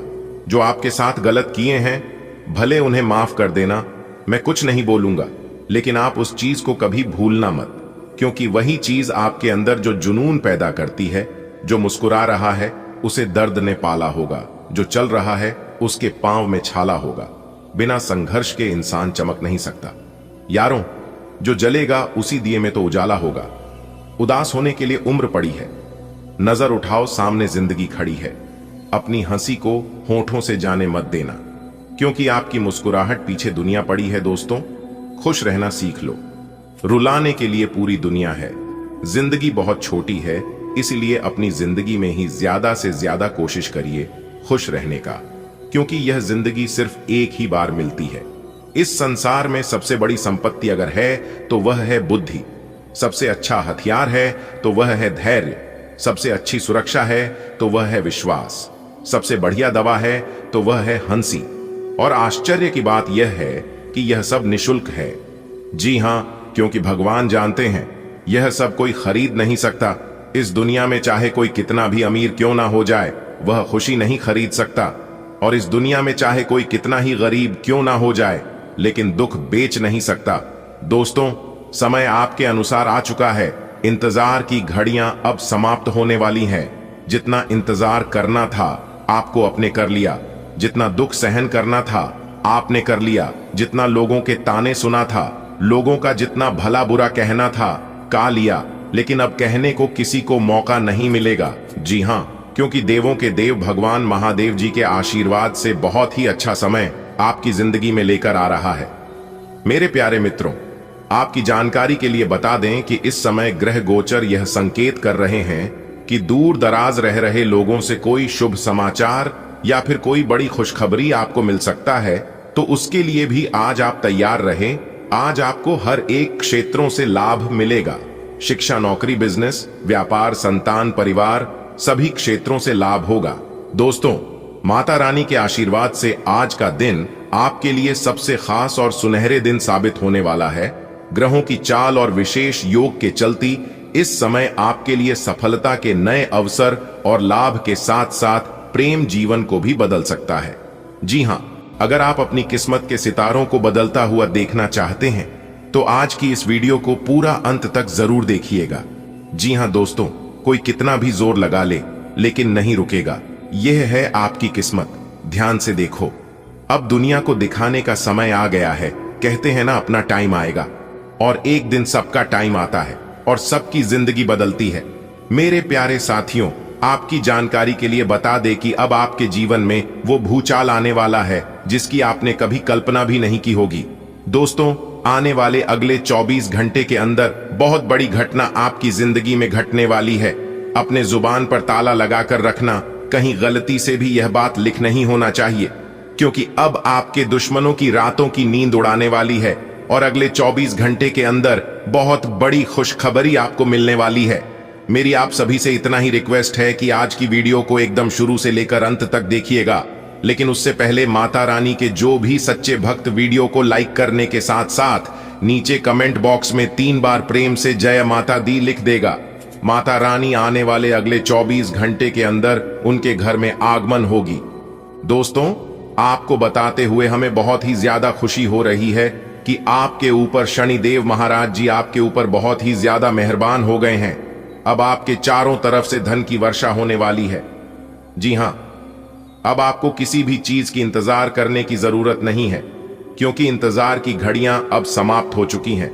जो आपके साथ गलत किए हैं, भले उन्हें माफ कर देना, मैं कुछ नहीं बोलूंगा, लेकिन आप उस चीज को कभी भूलना मत, क्योंकि वही चीज आपके अंदर जो जुनून पैदा करती है। जो मुस्कुरा रहा है उसे दर्द ने पाला होगा, जो चल रहा है उसके पांव में छाला होगा। बिना संघर्ष के इंसान चमक नहीं सकता। यारों, जो जलेगा उसी दिए में तो उजाला होगा। उदास होने के लिए उम्र पड़ी है, नजर उठाओ, सामने जिंदगी खड़ी है। अपनी हंसी को होठों से जाने मत देना, क्योंकि आपकी मुस्कुराहट पीछे दुनिया पड़ी है। दोस्तों, खुश रहना सीख लो, रुलाने के लिए पूरी दुनिया है। जिंदगी बहुत छोटी है, इसलिए अपनी जिंदगी में ही ज्यादा से ज्यादा कोशिश करिए खुश रहने का, क्योंकि यह जिंदगी सिर्फ एक ही बार मिलती है। इस संसार में सबसे बड़ी संपत्ति अगर है तो वह है बुद्धि, सबसे अच्छा हथियार है तो वह है धैर्य, सबसे अच्छी सुरक्षा है तो वह है विश्वास, सबसे बढ़िया दवा है तो वह है हंसी। और आश्चर्य की बात यह है कि यह सब निशुल्क है। जी हां, क्योंकि भगवान जानते हैं यह सब कोई खरीद नहीं सकता। इस दुनिया में चाहे कोई कितना भी अमीर क्यों ना हो जाए, वह खुशी नहीं खरीद सकता। और इस दुनिया में चाहे कोई कितना ही गरीब क्यों ना हो जाए, लेकिन दुख बेच नहीं सकता। दोस्तों, समय आपके अनुसार आ चुका है। इंतजार की घड़ियां अब समाप्त होने वाली हैं। जितना इंतजार करना था आपको अपने कर लिया, जितना दुख सहन करना था आपने कर लिया, जितना लोगों के ताने सुना था, लोगों का जितना भला बुरा कहना था का लिया, लेकिन अब कहने को किसी को मौका नहीं मिलेगा। जी हां, क्योंकि देवों के देव भगवान महादेव जी के आशीर्वाद से बहुत ही अच्छा समय आपकी जिंदगी में लेकर आ रहा है। मेरे प्यारे मित्रों, आपकी जानकारी के लिए बता दें कि इस समय ग्रह गोचर यह संकेत कर रहे हैं कि दूर दराज रह रहे लोगों से कोई शुभ समाचार या फिर कोई बड़ी खुशखबरी आपको मिल सकता है। तो उसके लिए भी आज आप तैयार रहें। आज आपको हर एक क्षेत्रों से लाभ मिलेगा। शिक्षा, नौकरी, बिजनेस, व्यापार, संतान, परिवार, सभी क्षेत्रों से लाभ होगा। दोस्तों, माता रानी के आशीर्वाद से आज का दिन आपके लिए सबसे खास और सुनहरे दिन साबित होने वाला है। ग्रहों की चाल और विशेष योग के चलती इस समय आपके लिए सफलता के नए अवसर और लाभ के साथ साथ प्रेम जीवन को भी बदल सकता है। जी हां, अगर आप अपनी किस्मत के सितारों को बदलता हुआ देखना चाहते हैं तो आज की इस वीडियो को पूरा अंत तक जरूर देखिएगा। जी हां दोस्तों, कोई कितना भी जोर लगा ले लेकिन नहीं रुकेगा। यह है आपकी किस्मत। ध्यान से देखो, अब दुनिया को दिखाने का समय आ गया है। कहते हैं ना, अपना टाइम आएगा, और एक दिन सबका टाइम आता है और सबकी जिंदगी बदलती है। मेरे प्यारे साथियों, आपकी जानकारी के लिए बता दे कि अब आपके जीवन में वो भूचाल आने वाला है जिसकी आपने कभी कल्पना भी नहीं की होगी। दोस्तों, आने वाले अगले 24 घंटे के अंदर बहुत बड़ी घटना आपकी जिंदगी में घटने वाली है। अपने जुबान पर ताला लगाकर रखना, कहीं गलती से भी यह बात लिख नहीं होना चाहिए, क्योंकि अब आपके दुश्मनों की रातों की नींद उड़ाने वाली है और अगले 24 घंटे के अंदर बहुत बड़ी खुशखबरी आपको मिलने वाली है। मेरी आप सभी से इतना ही रिक्वेस्ट है कि आज की वीडियो को एकदम शुरू से लेकर अंत तक देखिएगा, लेकिन उससे पहले माता रानी के जो भी सच्चे भक्त वीडियो को लाइक करने के साथ साथ नीचे कमेंट बॉक्स में 3 बार प्रेम से जय माता दी लिख देगा। माता रानी आने वाले अगले 24 घंटे के अंदर उनके घर में आगमन होगी। दोस्तों, आपको बताते हुए हमें बहुत ही ज्यादा खुशी हो रही है कि आपके ऊपर शनिदेव महाराज जी आपके ऊपर बहुत ही ज्यादा मेहरबान हो गए हैं। अब आपके चारों तरफ से धन की वर्षा होने वाली है। जी हां, अब आपको किसी भी चीज की इंतजार करने की जरूरत नहीं है, क्योंकि इंतजार की घड़ियां अब समाप्त हो चुकी हैं।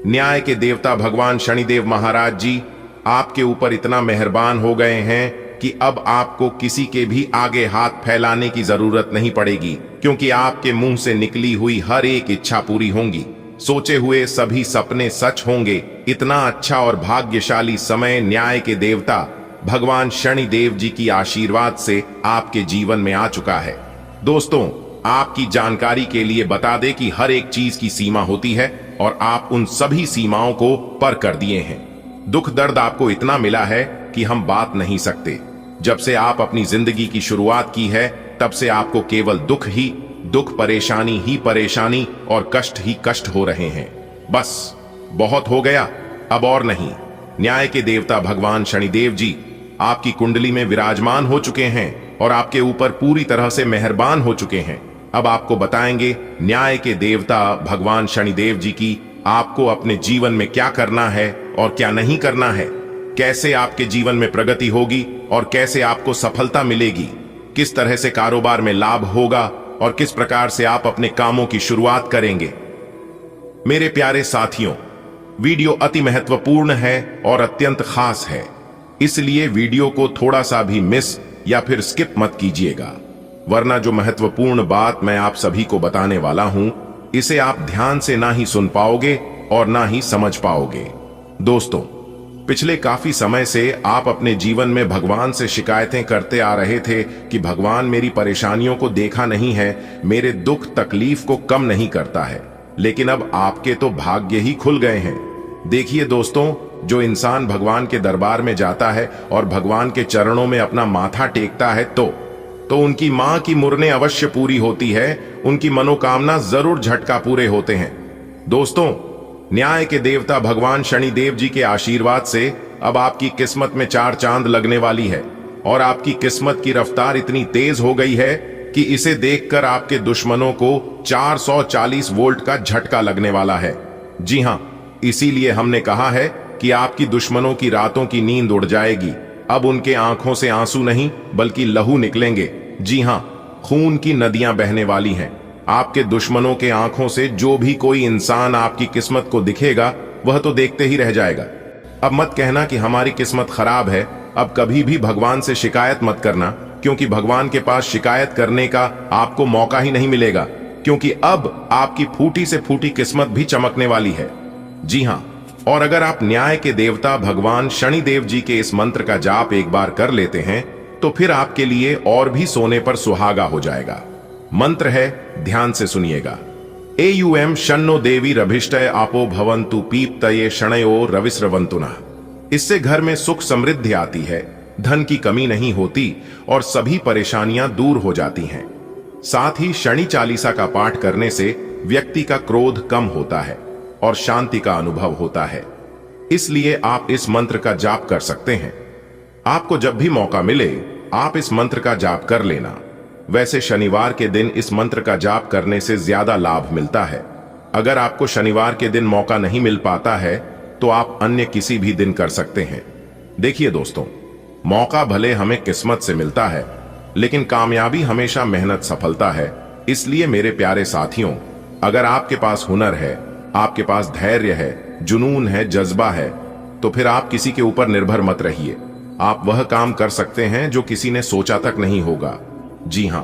न्याय के देवता भगवान शनिदेव महाराज जी आपके ऊपर इतना मेहरबान हो गए हैं कि अब आपको किसी के भी आगे हाथ फैलाने की जरूरत नहीं पड़ेगी, क्योंकि आपके मुंह से निकली हुई हर एक इच्छा पूरी होंगी। सोचे हुए सभी सपने सच होंगे। इतना अच्छा और भाग्यशाली समय न्याय के देवता भगवान शनिदेव जी की आशीर्वाद से आपके जीवन में आ चुका है। दोस्तों, आपकी जानकारी के लिए बता दें कि हर एक चीज की सीमा होती है और आप उन सभी सीमाओं को पार कर दिए हैं। दुख दर्द आपको इतना मिला है कि हम बात नहीं सकते। जब से आप अपनी जिंदगी की शुरुआत की है, तब से आपको केवल दुख ही दुख, परेशानी ही परेशानी और कष्ट ही कष्ट हो रहे हैं। बस बहुत हो गया, अब और नहीं। न्याय के देवता भगवान शनिदेव जी आपकी कुंडली में विराजमान हो चुके हैं और आपके ऊपर पूरी तरह से मेहरबान हो चुके हैं। अब आपको बताएंगे न्याय के देवता भगवान शनिदेव जी की आपको अपने जीवन में क्या करना है और क्या नहीं करना है, कैसे आपके जीवन में प्रगति होगी और कैसे आपको सफलता मिलेगी, किस तरह से कारोबार में लाभ होगा और किस प्रकार से आप अपने कामों की शुरुआत करेंगे। मेरे प्यारे साथियों, वीडियो अति महत्वपूर्ण है और अत्यंत खास है, इसलिए वीडियो को थोड़ा सा भी मिस या फिर स्किप मत कीजिएगा, वरना जो महत्वपूर्ण बात मैं आप सभी को बताने वाला हूं, इसे आप ध्यान से ना ही सुन पाओगे और ना ही समझ पाओगे। दोस्तों, पिछले काफी समय से आप अपने जीवन में भगवान से शिकायतें करते आ रहे थे कि भगवान मेरी परेशानियों को देखा नहीं है, मेरे दुख तकलीफ को कम नहीं करता है। लेकिन अब आपके तो भाग्य ही खुल गए हैं। देखिए दोस्तों, जो इंसान भगवान के दरबार में जाता है और भगवान के चरणों में अपना माथा टेकता है तो उनकी मां की मुरने अवश्य पूरी होती है, उनकी मनोकामना जरूर झटका पूरे होते हैं। दोस्तों, न्याय के देवता भगवान शनिदेव जी के आशीर्वाद से अब आपकी किस्मत में 4 चांद लगने वाली है और आपकी किस्मत की रफ्तार इतनी तेज हो गई है कि इसे देखकर आपके दुश्मनों को 440 वोल्ट का झटका लगने वाला है। जी हां, इसीलिए हमने कहा है कि आपकी दुश्मनों की रातों की नींद उड़ जाएगी। अब उनके आंखों से आंसू नहीं बल्कि लहू निकलेंगे। जी हां, खून की नदियां बहने वाली हैं। आपके दुश्मनों के आंखों से जो भी कोई इंसान आपकी किस्मत को दिखेगा, वह तो देखते ही रह जाएगा। अब मत कहना कि हमारी किस्मत खराब है। अब कभी भी भगवान से शिकायत मत करना, क्योंकि भगवान के पास शिकायत करने का आपको मौका ही नहीं मिलेगा, क्योंकि अब आपकी फूटी से फूटी किस्मत भी चमकने वाली है। जी हां, और अगर आप न्याय के देवता भगवान शनिदेव जी के इस मंत्र का जाप एक बार कर लेते हैं, तो फिर आपके लिए और भी सोने पर सुहागा हो जाएगा। मंत्र है, ध्यान से सुनिएगा। एयुएम शन्नो देवी रभिष्टय आपो भवन्तु पीप्तये शनयो रविस्रवंतुना। इससे घर में सुख समृद्धि आती है, धन की कमी नहीं होती और सभी परेशानियां दूर हो जाती हैं। साथ ही शनि चालीसा का पाठ करने से व्यक्ति का क्रोध कम होता है और शांति का अनुभव होता है। इसलिए आप इस मंत्र का जाप कर सकते हैं। आपको जब भी मौका मिले, आप इस मंत्र का जाप कर लेना। वैसे शनिवार के दिन इस मंत्र का जाप करने से ज्यादा लाभ मिलता है। अगर आपको शनिवार के दिन मौका नहीं मिल पाता है, तो आप अन्य किसी भी दिन कर सकते हैं। देखिए दोस्तों, मौका भले हमें किस्मत से मिलता है, लेकिन कामयाबी हमेशा मेहनत सफलता है। इसलिए मेरे प्यारे साथियों, अगर आपके पास हुनर है, आपके पास धैर्य है, जुनून है, जज्बा है, तो फिर आप किसी के ऊपर निर्भर मत रहिए। आप वह काम कर सकते हैं जो किसी ने सोचा तक नहीं होगा। जी हां,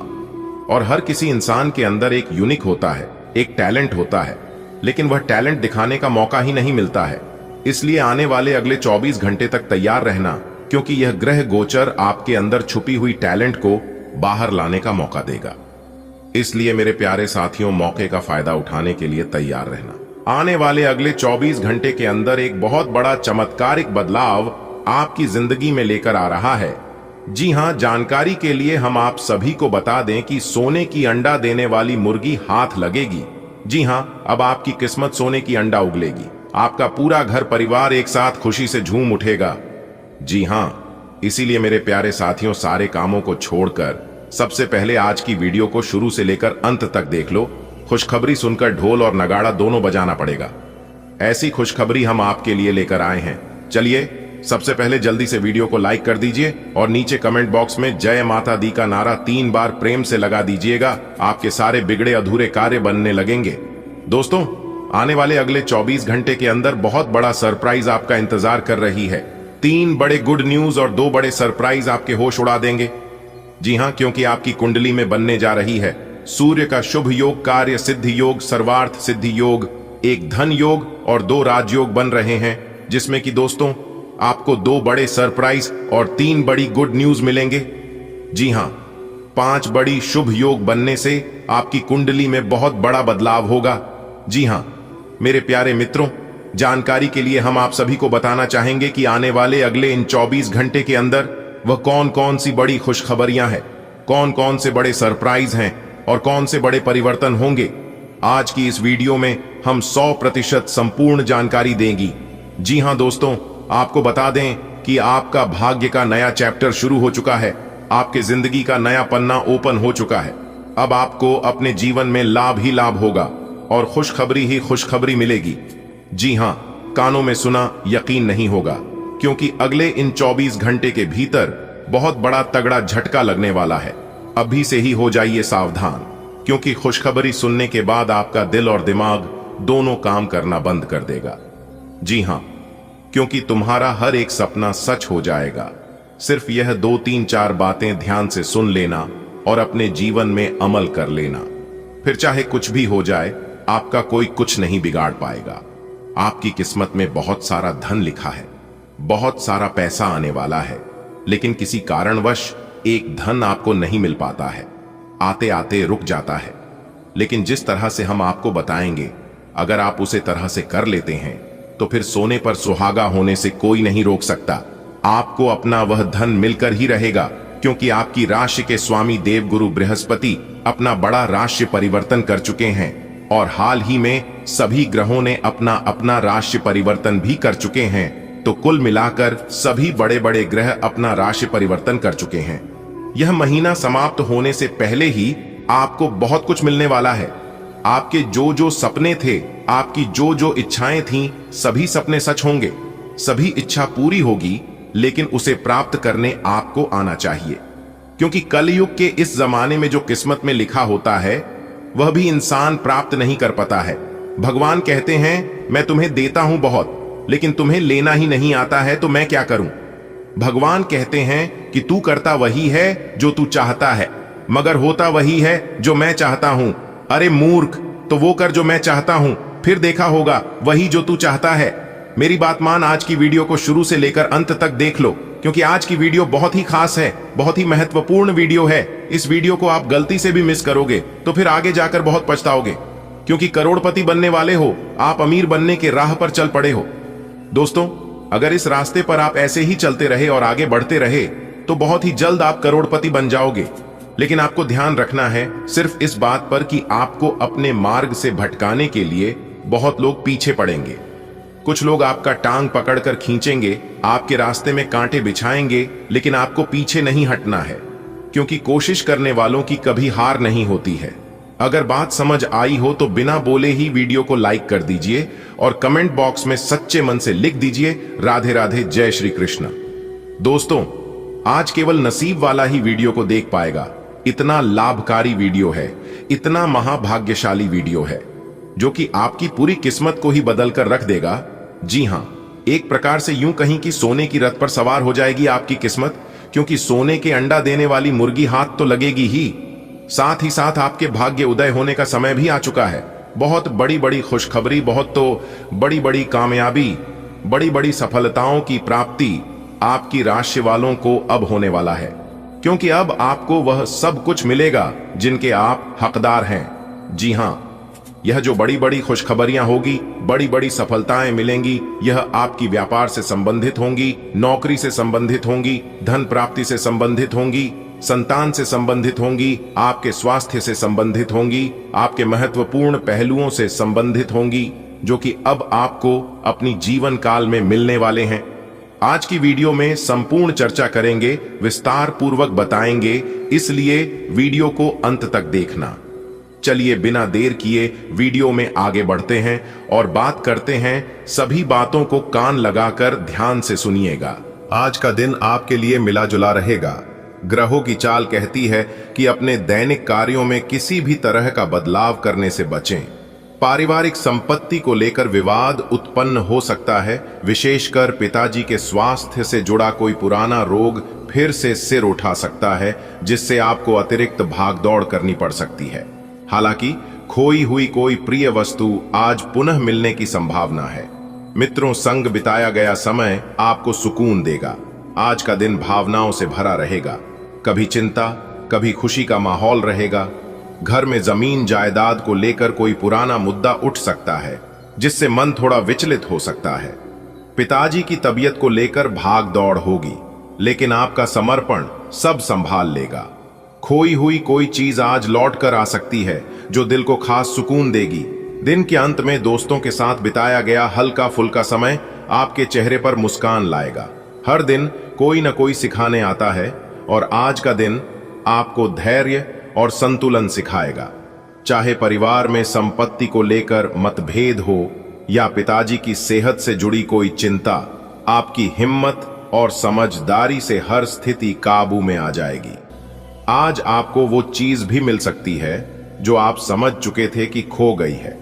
और हर किसी इंसान के अंदर एक यूनिक होता है, एक टैलेंट होता है, लेकिन वह टैलेंट दिखाने का मौका ही नहीं मिलता है। इसलिए आने वाले अगले 24 घंटे तक तैयार रहना, क्योंकि यह ग्रह गोचर आपके अंदर छुपी हुई टैलेंट को बाहर लाने का मौका देगा। इसलिए मेरे प्यारे साथियों, मौके का फायदा उठाने के लिए तैयार रहना। आने वाले अगले 24 घंटे के अंदर एक बहुत बड़ा चमत्कारिक बदलाव आपकी जिंदगी में लेकर आ रहा है। जी हां, जानकारी के लिए हम आप सभी को बता दें कि सोने की अंडा देने वाली मुर्गी हाथ लगेगी। जी हां, अब आपकी किस्मत सोने की अंडा उगलेगी। आपका पूरा घर परिवार एक साथ खुशी से झूम उठेगा। जी हां, इसीलिए मेरे प्यारे साथियों, सारे कामों को छोड़कर सबसे पहले आज की वीडियो को शुरू से लेकर अंत तक देख लो। खुशखबरी सुनकर ढोल और नगाड़ा दोनों बजाना पड़ेगा। ऐसी खुशखबरी हम आपके लिए लेकर आए हैं। चलिए, सबसे पहले जल्दी से वीडियो को लाइक कर दीजिए और नीचे कमेंट बॉक्स में जय माता दी का नारा 3 बार प्रेम से लगा दीजिएगा। आपके सारे बिगड़े अधूरे कार्य बनने लगेंगे। दोस्तों, आने वाले अगले 24 घंटे के अंदर बहुत बड़ा सरप्राइज आपका इंतजार कर रही है। 3 बड़े गुड न्यूज और 2 बड़े सरप्राइज आपके होश उड़ा देंगे। जी हां, क्योंकि आपकी कुंडली में बनने जा रही है सूर्य का शुभ योग, कार्य सिद्धि योग, सर्वार्थ सिद्धि योग, एक धन योग और 2 राजयोग बन रहे हैं, जिसमें कि दोस्तों आपको 2 बड़े सरप्राइज और 3 बड़ी गुड न्यूज मिलेंगे। जी हां, 5 बड़ी शुभ योग बनने से आपकी कुंडली में बहुत बड़ा बदलाव होगा। जी हां मेरे प्यारे मित्रों, जानकारी के लिए हम आप सभी को बताना चाहेंगे कि आने वाले अगले इन 24 घंटे के अंदर वह कौन कौन सी बड़ी खुशखबरियां हैं, कौन कौन से बड़े सरप्राइज हैं और कौन से बड़े परिवर्तन होंगे। आज की इस वीडियो में हम 100% संपूर्ण जानकारी देंगी। जी हां दोस्तों, आपको बता दें कि आपका भाग्य का नया चैप्टर शुरू हो चुका है। आपके जिंदगी का नया पन्ना ओपन हो चुका है। अब आपको अपने जीवन में लाभ ही लाभ होगा और खुशखबरी ही खुशखबरी मिलेगी। जी हां, कानों में सुना यकीन नहीं होगा, क्योंकि अगले इन 24 घंटे के भीतर बहुत बड़ा तगड़ा झटका लगने वाला है। अभी से ही हो जाइए सावधान, क्योंकि खुशखबरी सुनने के बाद आपका दिल और दिमाग दोनों काम करना बंद कर देगा। जी हां, क्योंकि तुम्हारा हर एक सपना सच हो जाएगा। सिर्फ यह 2, 3, 4 बातें ध्यान से सुन लेना और अपने जीवन में अमल कर लेना। फिर चाहे कुछ भी हो जाए, आपका कोई कुछ नहीं बिगाड़ पाएगा। आपकी किस्मत में बहुत सारा धन लिखा है, बहुत सारा पैसा आने वाला है, लेकिन किसी कारणवश एक धन आपको नहीं मिल पाता है, आते आते रुक जाता है। लेकिन जिस तरह से हम आपको बताएंगे, अगर आप उसे तरह से कर लेते हैं तो फिर सोने पर सुहागा होने से कोई नहीं रोक सकता। आपको अपना वह धन मिलकर ही रहेगा, क्योंकि आपकी राशि के स्वामी देवगुरु बृहस्पति अपना बड़ा राशि परिवर्तन कर चुके हैं और हाल ही में सभी ग्रहों ने अपना अपना राशि परिवर्तन भी कर चुके हैं। तो कुल मिलाकर सभी बड़े बड़े ग्रह अपना राशि परिवर्तन कर चुके हैं। यह महीना समाप्त होने से पहले ही आपको बहुत कुछ मिलने वाला है। आपके जो जो सपने थे, आपकी जो जो इच्छाएं थीं, सभी सपने सच होंगे, सभी इच्छा पूरी होगी, लेकिन उसे प्राप्त करने आपको आना चाहिए। क्योंकि कलयुग के इस जमाने में जो किस्मत में लिखा होता है, वह भी इंसान प्राप्त नहीं कर पाता है। भगवान कहते हैं, मैं तुम्हें देता हूं बहुत, लेकिन तुम्हें लेना ही नहीं आता है, तो मैं क्या करूं। भगवान कहते हैं कि तू करता वही है जो तू चाहता है, मगर होता वही है जो मैं चाहता हूं। अरे मूर्ख, तो वो कर जो मैं चाहता हूं, फिर देखा होगा वही जो तू चाहता है। मेरी बात मान, आज की वीडियो को शुरू से लेकर अंत तक देख लो, क्योंकि आज की वीडियो बहुत ही खास है, बहुत ही महत्वपूर्ण वीडियो है। इस वीडियो को आप गलती से भी मिस करोगे तो फिर आगे जाकर बहुत पछताओगे, क्योंकि करोड़पति बनने वाले हो, आप अमीर बनने के राह पर चल पड़े हो। दोस्तों, अगर इस रास्ते पर आप ऐसे ही चलते रहे और आगे बढ़ते रहे तो बहुत ही जल्द आप करोड़पति बन जाओगे। लेकिन आपको ध्यान रखना है सिर्फ इस बात पर कि आपको अपने मार्ग से भटकाने के लिए बहुत लोग पीछे पड़ेंगे। कुछ लोग आपका टांग पकड़कर खींचेंगे, आपके रास्ते में कांटे बिछाएंगे, लेकिन आपको पीछे नहीं हटना है, क्योंकि कोशिश करने वालों की कभी हार नहीं होती है। अगर बात समझ आई हो तो बिना बोले ही वीडियो को लाइक कर दीजिए और कमेंट बॉक्स में सच्चे मन से लिख दीजिए, राधे राधे, जय श्री कृष्ण। दोस्तों, आज केवल नसीब वाला ही वीडियो को देख पाएगा। इतना लाभकारी वीडियो है, इतना महाभाग्यशाली वीडियो है, जो कि आपकी पूरी किस्मत को ही बदल कर रख देगा। जी हां, एक प्रकार से यूं कहीं कि सोने की रथ पर सवार हो जाएगी आपकी किस्मत, क्योंकि सोने के अंडा देने वाली मुर्गी हाथ तो लगेगी ही, साथ ही साथ आपके भाग्य उदय होने का समय भी आ चुका है। बहुत बड़ी बड़ी खुशखबरी, बहुत तो बड़ी बड़ी कामयाबी, बड़ी बड़ी सफलताओं की प्राप्ति आपकी राशि वालों को अब होने वाला है, क्योंकि अब आपको वह सब कुछ मिलेगा जिनके आप हकदार हैं। जी हां, यह जो बड़ी बड़ी खुशखबरियां होगी, बड़ी बड़ी सफलताएं मिलेंगी, यह आपकी व्यापार से संबंधित होंगी, नौकरी से संबंधित होंगी, धन प्राप्ति से संबंधित होंगी, संतान से संबंधित होंगी, आपके स्वास्थ्य से संबंधित होंगी, आपके महत्वपूर्ण पहलुओं से संबंधित होंगी, जो कि अब आपको अपनी जीवन काल में मिलने वाले हैं। आज की वीडियो में संपूर्ण चर्चा करेंगे, विस्तार पूर्वक बताएंगे, इसलिए वीडियो को अंत तक देखना। चलिए बिना देर किए वीडियो में आगे बढ़ते हैं और बात करते हैं। सभी बातों को कान लगाकर ध्यान से सुनिएगा। आज का दिन आपके लिए मिला जुला रहेगा। ग्रहों की चाल कहती है कि अपने दैनिक कार्यों में किसी भी तरह का बदलाव करने से बचें। पारिवारिक संपत्ति को लेकर विवाद उत्पन्न हो सकता है, विशेषकर पिताजी के स्वास्थ्य से जुड़ा कोई पुराना रोग फिर से सिर उठा सकता है, जिससे आपको अतिरिक्त भागदौड़ करनी पड़ सकती है। हालांकि खोई हुई कोई प्रिय वस्तु आज पुनः मिलने की संभावना है। मित्रों संग बिताया गया समय आपको सुकून देगा। आज का दिन भावनाओं से भरा रहेगा। कभी चिंता, कभी खुशी का माहौल रहेगा। घर में जमीन जायदाद को लेकर कोई पुराना मुद्दा उठ सकता है, जिससे मन थोड़ा विचलित हो सकता है। पिताजी की तबीयत को लेकर भाग दौड़ होगी, लेकिन आपका समर्पण सब संभाल लेगा। खोई हुई कोई चीज आज लौट कर आ सकती है, जो दिल को खास सुकून देगी। दिन के अंत में दोस्तों के साथ बिताया गया हल्का फुल्का समय आपके चेहरे पर मुस्कान लाएगा। हर दिन कोई न कोई सिखाने आता है, और आज का दिन आपको धैर्य और संतुलन सिखाएगा। चाहे परिवार में संपत्ति को लेकर मतभेद हो या पिताजी की सेहत से जुड़ी कोई चिंता, आपकी हिम्मत और समझदारी से हर स्थिति काबू में आ जाएगी। आज आपको वो चीज भी मिल सकती है जो आप समझ चुके थे कि खो गई है।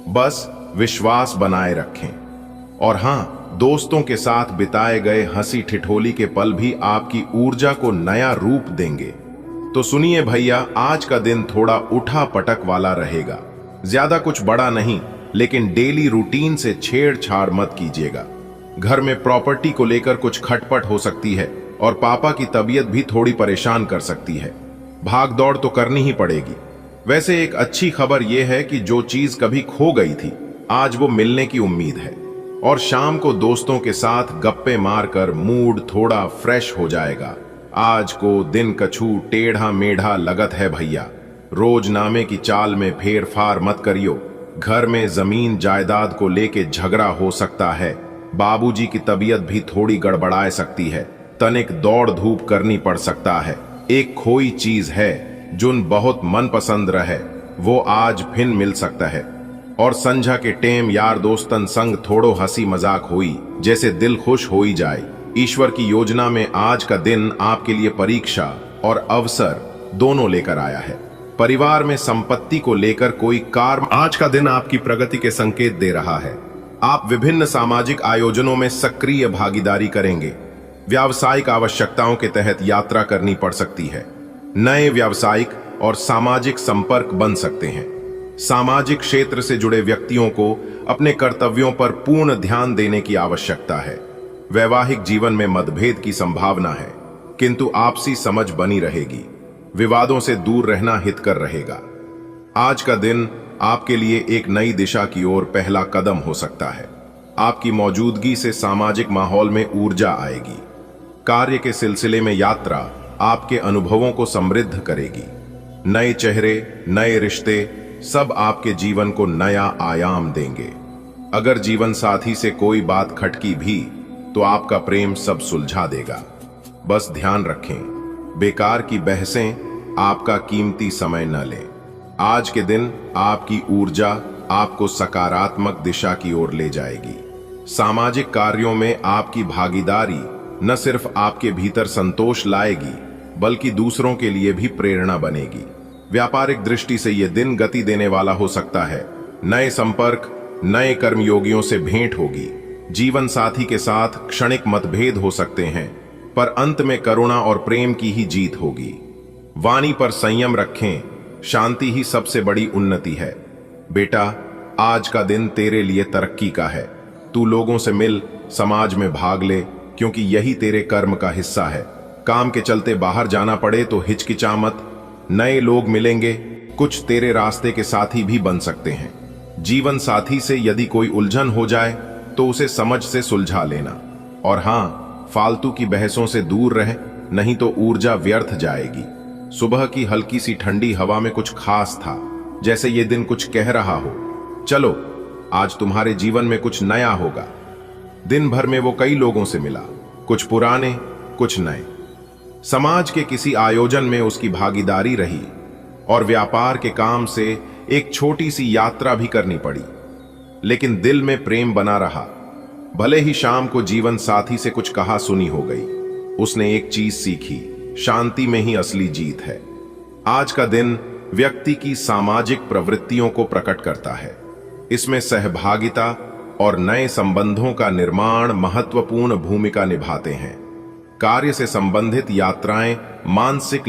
बस विश्वास बनाए रखें। और हां, दोस्तों के साथ बिताए गए हंसी ठिठोली के पल भी आपकी ऊर्जा को नया रूप देंगे। तो सुनिए भैया, आज का दिन थोड़ा उठा पटक वाला रहेगा। ज्यादा कुछ बड़ा नहीं, लेकिन डेली रूटीन से छेड़छाड़ मत कीजिएगा। घर में प्रॉपर्टी को लेकर कुछ खटपट हो सकती है, और पापा की तबीयत भी थोड़ी परेशान कर सकती है। भाग दौड़ तो करनी ही पड़ेगी। वैसे एक अच्छी खबर यह है कि जो चीज कभी खो गई थी, आज वो मिलने की उम्मीद है। और शाम को दोस्तों के साथ गप्पे मारकर मूड थोड़ा फ्रेश हो जाएगा। आज को दिन कछू टेढ़ा मेढ़ा लगत है भैया। रोजनामे की चाल में फेर फार मत करियो। घर में जमीन जायदाद को लेके झगड़ा हो सकता है। बाबूजी की तबीयत भी थोड़ी गड़बड़ाए सकती है। तनिक दौड़ धूप करनी पड़ सकता है। एक खोई चीज है जो बहुत मनपसंद रहे, वो आज फिर मिल सकता है। और संझा के टेम यार दोस्तन संग थोड़ो हंसी मजाक हुई, जैसे दिल खुश हो ही जाए। ईश्वर की योजना में आज का दिन आपके लिए परीक्षा और अवसर दोनों लेकर आया है। परिवार में संपत्ति को लेकर कोई कार्य, आज का दिन आपकी प्रगति के संकेत दे रहा है। आप विभिन्न सामाजिक आयोजनों में सक्रिय भागीदारी करेंगे। व्यावसायिक आवश्यकताओं के तहत यात्रा करनी पड़ सकती है। नए व्यावसायिक और सामाजिक संपर्क बन सकते हैं। सामाजिक क्षेत्र से जुड़े व्यक्तियों को अपने कर्तव्यों पर पूर्ण ध्यान देने की आवश्यकता है। वैवाहिक जीवन में मतभेद की संभावना है, किंतु आपसी समझ बनी रहेगी। विवादों से दूर रहना हितकर रहेगा। आज का दिन आपके लिए एक नई दिशा की ओर पहला कदम हो सकता है। आपकी मौजूदगी से सामाजिक माहौल में ऊर्जा आएगी। कार्य के सिलसिले में यात्रा आपके अनुभवों को समृद्ध करेगी। नए चेहरे, नए रिश्ते सब आपके जीवन को नया आयाम देंगे। अगर जीवन साथी से कोई बात खटकी भी, तो आपका प्रेम सब सुलझा देगा। बस ध्यान रखें, बेकार की बहसें आपका कीमती समय न लें। आज के दिन आपकी ऊर्जा आपको सकारात्मक दिशा की ओर ले जाएगी। सामाजिक कार्यों में आपकी भागीदारी न सिर्फ आपके भीतर संतोष लाएगी, बल्कि दूसरों के लिए भी प्रेरणा बनेगी। व्यापारिक दृष्टि से यह दिन गति देने वाला हो सकता है। नए संपर्क, नए कर्मयोगियों से भेंट होगी। जीवन साथी के साथ क्षणिक मतभेद हो सकते हैं, पर अंत में करुणा और प्रेम की ही जीत होगी। वाणी पर संयम रखें, शांति ही सबसे बड़ी उन्नति है। बेटा, आज का दिन तेरे लिए तरक्की का है। तू लोगों से मिल, समाज में भाग ले, क्योंकि यही तेरे कर्म का हिस्सा है। काम के चलते बाहर जाना पड़े तो हिचकिचा मत। नए लोग मिलेंगे, कुछ तेरे रास्ते के साथी भी बन सकते हैं। जीवन साथी से यदि कोई उलझन हो जाए तो उसे समझ से सुलझा लेना। और हां, फालतू की बहसों से दूर रह, नहीं तो ऊर्जा व्यर्थ जाएगी। सुबह की हल्की सी ठंडी हवा में कुछ खास था, जैसे ये दिन कुछ कह रहा हो, चलो आज तुम्हारे जीवन में कुछ नया होगा। दिन भर में वो कई लोगों से मिला, कुछ पुराने कुछ नए। समाज के किसी आयोजन में उसकी भागीदारी रही और व्यापार के काम से एक छोटी सी यात्रा भी करनी पड़ी, लेकिन दिल में प्रेम बना रहा। भले ही शाम को जीवन साथी से कुछ कहा सुनी हो गई, उसने एक चीज सीखी, शांति में ही असली जीत है। आज का दिन व्यक्ति की सामाजिक प्रवृत्तियों को प्रकट करता है। इसमें सहभागिता और नए संबंधों का निर्माण महत्वपूर्ण भूमिका निभाते हैं। कार्य से संबंधित यात्राएं मानसिक